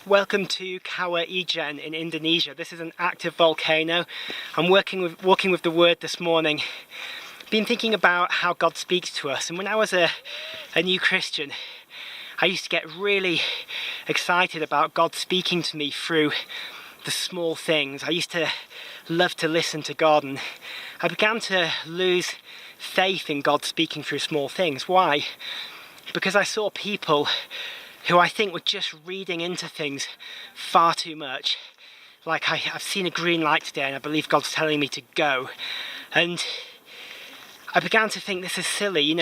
Welcome to Kawah Ijen in Indonesia. This is an active volcano. I'm walking with the Word this morning. Been thinking about how God speaks to us, and when I was a new Christian, I used to get really excited about God speaking to me through the small things. I used to love to listen to God, and I began to lose faith in God speaking through small things. Why? Because I saw people who I think were just reading into things far too much. Like I've seen a green light today and I believe God's telling me to go. And I began to think, this is silly,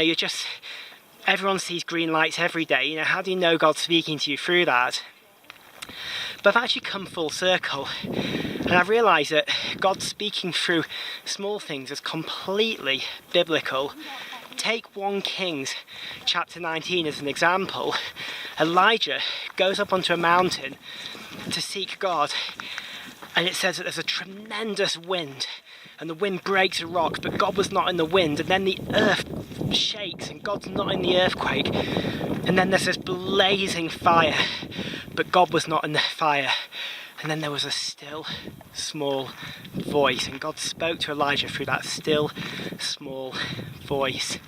everyone sees green lights every day, how do you know God's speaking to you through that? But I've actually come full circle, and I've realised that God speaking through small things is completely biblical. Take 1 Kings chapter 19 as an example. Elijah goes up onto a mountain to seek God, and it says that there's a tremendous wind, and the wind breaks a rock, but God was not in the wind, and then the earth shakes and God's not in the earthquake, and then there's this blazing fire, but God was not in the fire. And then there was a still, small voice, and God spoke to Elijah through that still, small voice.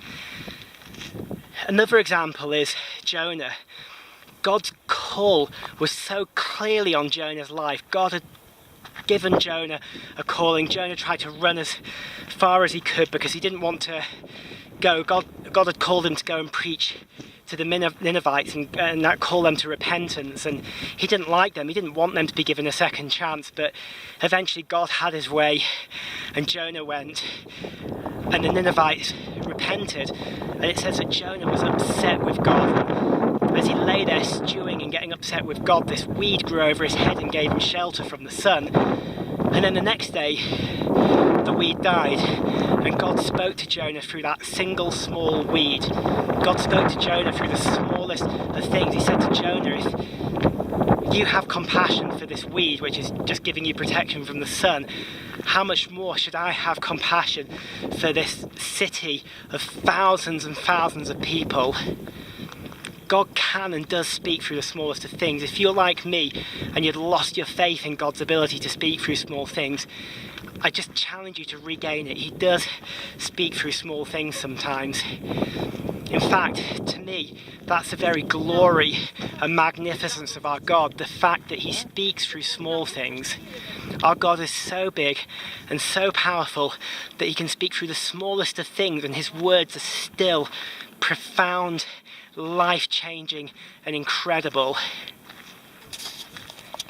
Another example is Jonah. God's call was so clearly on Jonah's life. God had given Jonah a calling. Jonah tried to run as far as he could because he didn't want to go. God had called him to go and preach to the Ninevites and that call them to repentance, and he didn't like them. He didn't want them to be given a second chance, but eventually God had his way and Jonah went, and the Ninevites repented, and it says that Jonah was upset with God. As he lay there stewing and getting upset with God, this weed grew over his head and gave him shelter from the sun, and then the next day the weed died, and God spoke to Jonah through that single small weed. God spoke to Jonah through the smallest of things. He said to Jonah, if you have compassion for this weed, which is just giving you protection from the sun, how much more should I have compassion for this city of thousands and thousands of people? God can and does speak through the smallest of things. If you're like me and you'd lost your faith in God's ability to speak through small things, I just challenge you to regain it. He does speak through small things sometimes. In fact, to me, that's the very glory and magnificence of our God, the fact that he speaks through small things. Our God is so big and so powerful that he can speak through the smallest of things, and his words are still profound, life-changing and incredible.